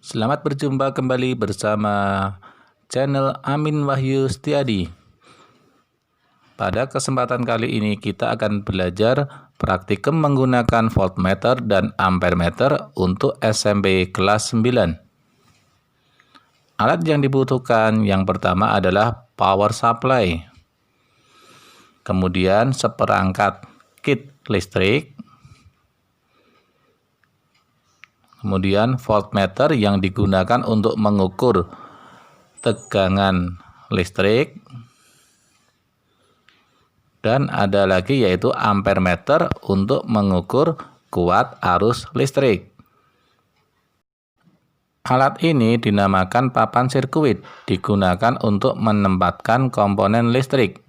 Selamat berjumpa kembali bersama channel Amin Wahyu Setiadi. Pada kesempatan kali ini kita akan belajar praktikum menggunakan voltmeter dan ampermeter untuk SMP kelas 9. Alat yang dibutuhkan yang pertama adalah power supply. Kemudian seperangkat kit listrik. Kemudian voltmeter yang digunakan untuk mengukur tegangan listrik. Dan ada lagi yaitu ampermeter untuk mengukur kuat arus listrik. Alat ini dinamakan papan sirkuit, digunakan untuk menempatkan komponen listrik.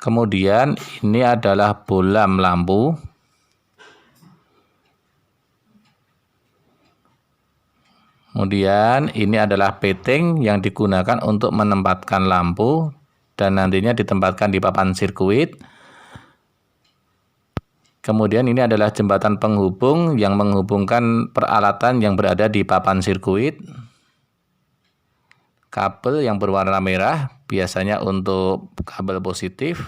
Kemudian ini adalah bolam lampu. Kemudian ini adalah peting yang digunakan untuk menempatkan lampu dan nantinya ditempatkan di papan sirkuit. Kemudian ini adalah jembatan penghubung yang menghubungkan peralatan yang berada di papan sirkuit. Kabel yang berwarna merah biasanya untuk kabel positif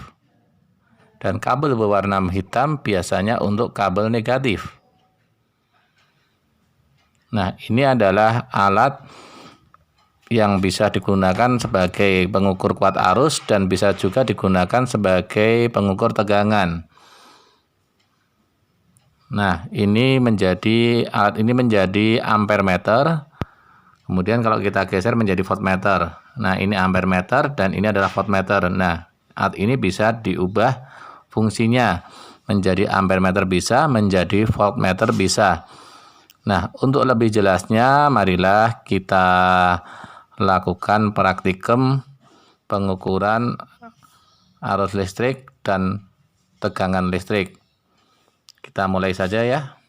dan kabel berwarna hitam biasanya untuk kabel negatif. Nah, ini adalah alat yang bisa digunakan sebagai pengukur kuat arus dan bisa juga digunakan sebagai pengukur tegangan. Nah, alat ini menjadi ampermeter. Kemudian kalau kita geser menjadi voltmeter. Nah, ini ampermeter dan ini adalah voltmeter. Nah, alat ini bisa diubah fungsinya menjadi ampermeter bisa, menjadi voltmeter bisa. Nah, untuk lebih jelasnya marilah kita lakukan praktikum pengukuran arus listrik dan tegangan listrik. Kita mulai saja ya.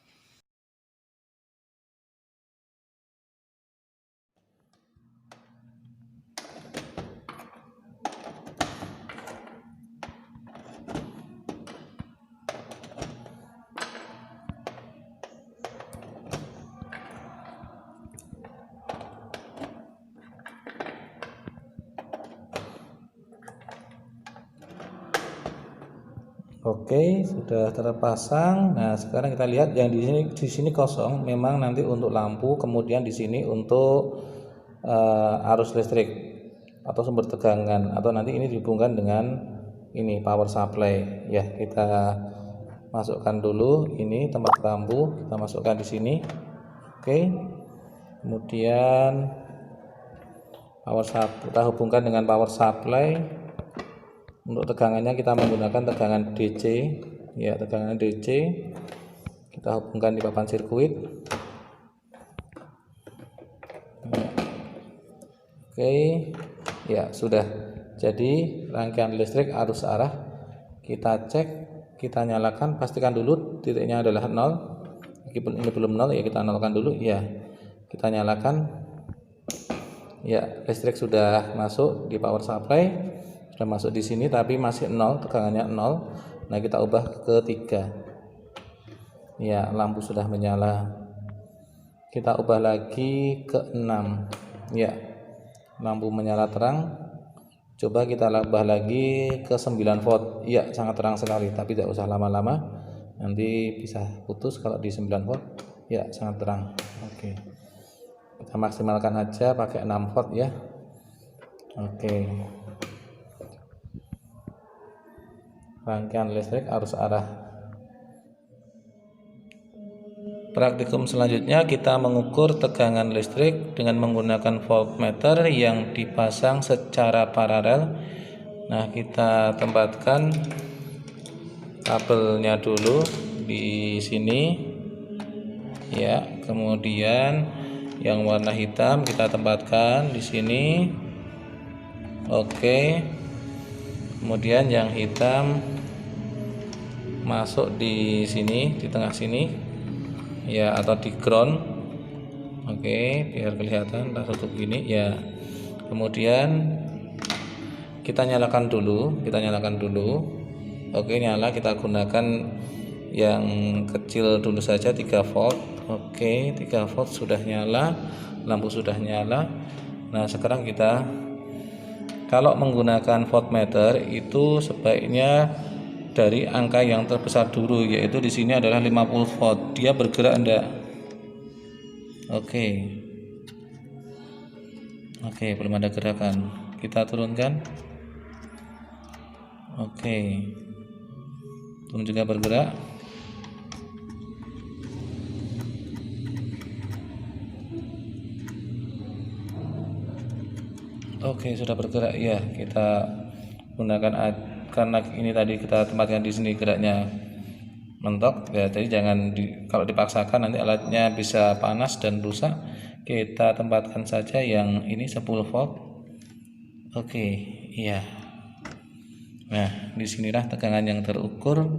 Oke, sudah terpasang. Nah, sekarang kita lihat yang di sini kosong. Memang nanti untuk lampu, kemudian di sini untuk arus listrik atau sumber tegangan, atau nanti ini dihubungkan dengan ini power supply. Ya, kita masukkan dulu ini tempat lampu, kita masukkan di sini. Oke. Kemudian kita hubungkan dengan power supply. Untuk tegangannya kita menggunakan tegangan DC, ya tegangan DC. Kita hubungkan di papan sirkuit. Oke, ya sudah. Jadi rangkaian listrik arus arah kita cek, kita nyalakan, pastikan dulu titiknya adalah 0. Meskipun ini belum 0 ya kita nolkan dulu, ya. Kita nyalakan. Ya, listrik sudah masuk di power supply. Sudah masuk di sini tapi masih 0, tegangannya 0. Nah, kita ubah ke 3. Ya, lampu sudah menyala. Kita ubah lagi ke 6. Ya, lampu menyala terang. Coba kita ubah lagi ke 9 volt. Ya, sangat terang sekali, tapi tidak usah lama-lama. Nanti bisa putus kalau di 9 volt. Ya, sangat terang. Oke. Kita maksimalkan aja pakai 6 volt ya. Oke. Rangkaian listrik arus arah. Praktikum selanjutnya kita mengukur tegangan listrik dengan menggunakan voltmeter yang dipasang secara paralel. Nah, kita tempatkan kabelnya dulu di sini. Ya, kemudian yang warna hitam kita tempatkan di sini. Oke. Kemudian yang hitam masuk di sini, di tengah sini ya, atau di ground. Oke, biar kelihatan kita tutup gini ya. Kemudian kita nyalakan dulu. Oke, nyala, kita gunakan yang kecil dulu saja 3 volt. Oke, 3 volt sudah nyala, lampu sudah nyala. Nah, sekarang kita kalau menggunakan voltmeter itu sebaiknya dari angka yang terbesar dulu, yaitu di sini adalah 50 volt. Dia bergerak enggak? Oke. Oke, belum ada gerakan. Kita turunkan. Oke. Belum juga bergerak. Oke, sudah bergerak ya. Kita gunakan karena ini tadi kita tempatkan di sini geraknya mentok ya. Jadi jangan kalau dipaksakan nanti alatnya bisa panas dan rusak. Kita tempatkan saja yang ini 10 volt. Oke, iya. Nah, disinilah tegangan yang terukur,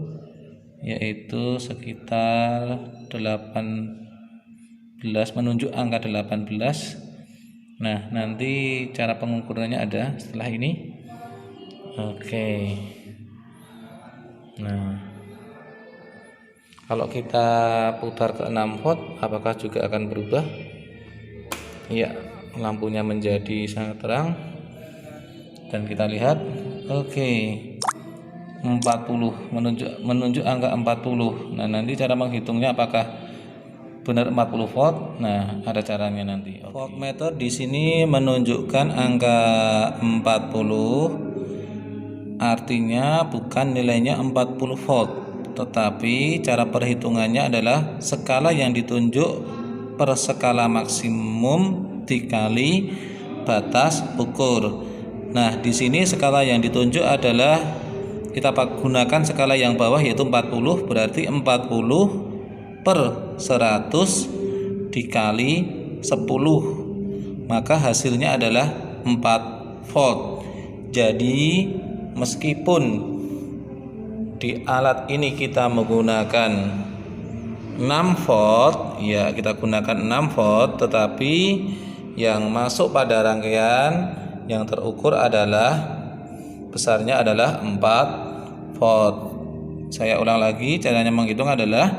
yaitu sekitar 18, menunjuk angka 18. Nah, nanti cara pengukurannya ada setelah ini. Oke. Nah, kalau kita putar ke 6 volt, apakah juga akan berubah? Iya, lampunya menjadi sangat terang. Dan kita lihat, oke, 40, menunjuk angka 40. Nah, nanti cara menghitungnya apakah benar 40 volt? Nah, ada caranya nanti. Voltmeter di sini menunjukkan angka 40, artinya bukan nilainya 40 volt, tetapi cara perhitungannya adalah skala yang ditunjuk per skala maksimum dikali batas ukur. Nah, di sini skala yang ditunjuk adalah kita gunakan skala yang bawah yaitu 40, berarti 40 per 100 dikali 10, maka hasilnya adalah 4 volt. Jadi meskipun di alat ini kita menggunakan 6 volt, ya kita gunakan 6 volt, tetapi yang masuk pada rangkaian yang terukur adalah besarnya adalah 4 volt. Saya ulang lagi, caranya menghitung adalah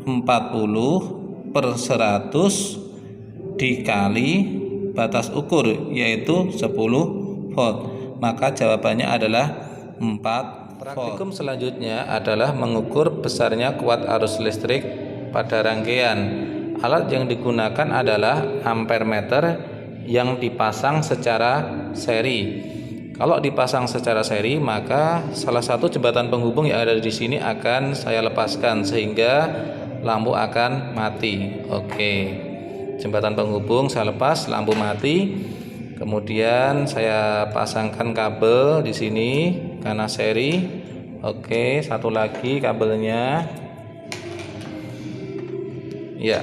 40 per 100 dikali batas ukur yaitu 10 volt, maka jawabannya adalah 4 volt. Praktikum selanjutnya adalah mengukur besarnya kuat arus listrik pada rangkaian. Alat yang digunakan adalah ampere meter yang dipasang secara seri. Kalau dipasang secara seri, maka salah satu jembatan penghubung yang ada di sini akan saya lepaskan sehingga lampu akan mati. Oke, jembatan penghubung saya lepas, lampu mati. Kemudian saya pasangkan kabel di sini karena seri. Oke, satu lagi kabelnya. Ya,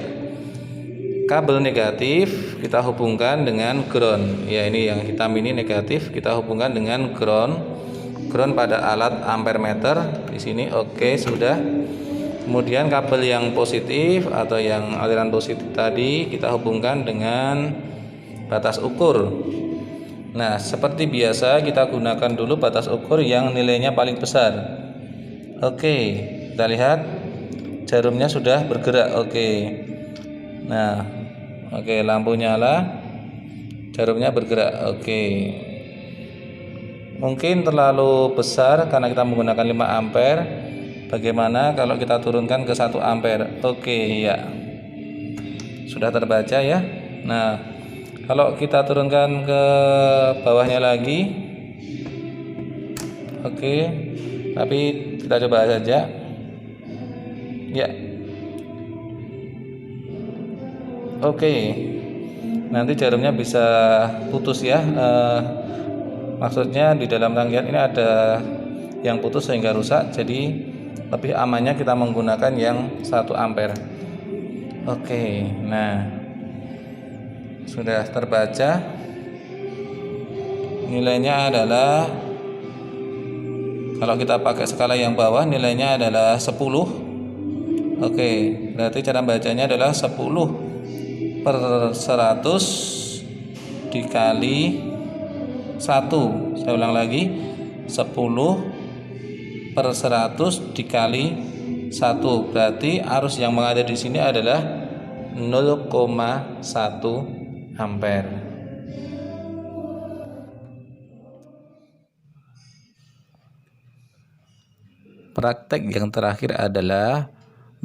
kabel negatif kita hubungkan dengan ground. Ya, ini yang hitam ini negatif, kita hubungkan dengan ground. Ground pada alat ampere meter di sini. Oke, sudah. Kemudian kabel yang positif atau yang aliran positif tadi kita hubungkan dengan batas ukur. Nah, seperti biasa kita gunakan dulu batas ukur yang nilainya paling besar. Oke, kita lihat jarumnya sudah bergerak. Oke. Nah, oke, lampu nyala, jarumnya bergerak. Oke. Mungkin terlalu besar karena kita menggunakan 5 ampere. Bagaimana kalau kita turunkan ke 1 ampere? Oke, ya. Sudah terbaca ya. Nah, kalau kita turunkan ke bawahnya lagi. Oke. Tapi kita coba saja. Ya. Oke. Nanti jarumnya bisa putus ya. Maksudnya di dalam rangkaian ini ada yang putus sehingga rusak. Jadi lebih amannya kita menggunakan yang 1 ampere. Oke, nah sudah terbaca. Nilainya adalah, kalau kita pakai skala yang bawah nilainya adalah 10. Oke, berarti cara bacanya adalah 10 per 100 dikali 1. Saya ulang lagi, 10 per 100 dikali 1. Berarti arus yang mengalir di sini adalah 0,1 ampere. Praktek yang terakhir adalah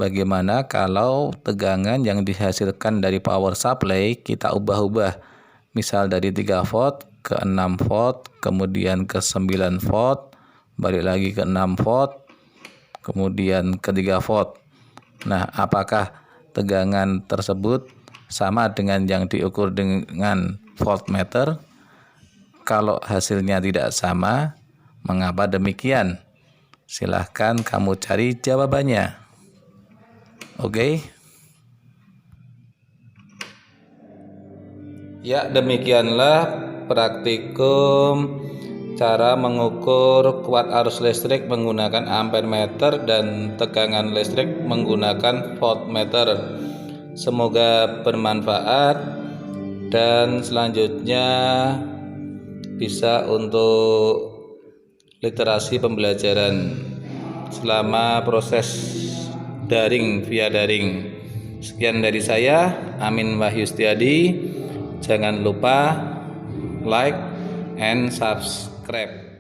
bagaimana kalau tegangan yang dihasilkan dari power supply kita ubah-ubah. Misal dari 3 volt ke 6 volt, kemudian ke 9 volt, balik lagi ke 6 volt, kemudian ke 3 volt. Nah, apakah tegangan tersebut sama dengan yang diukur dengan voltmeter? Kalau hasilnya tidak sama, mengapa demikian? Silahkan kamu cari jawabannya. Oke? Ya, demikianlah praktikum cara mengukur kuat arus listrik menggunakan ampere meter dan tegangan listrik menggunakan voltmeter. Semoga bermanfaat dan selanjutnya bisa untuk literasi pembelajaran selama proses daring via daring. Sekian dari saya, Amin Wahyu Setiadi. Jangan lupa like and subscribe.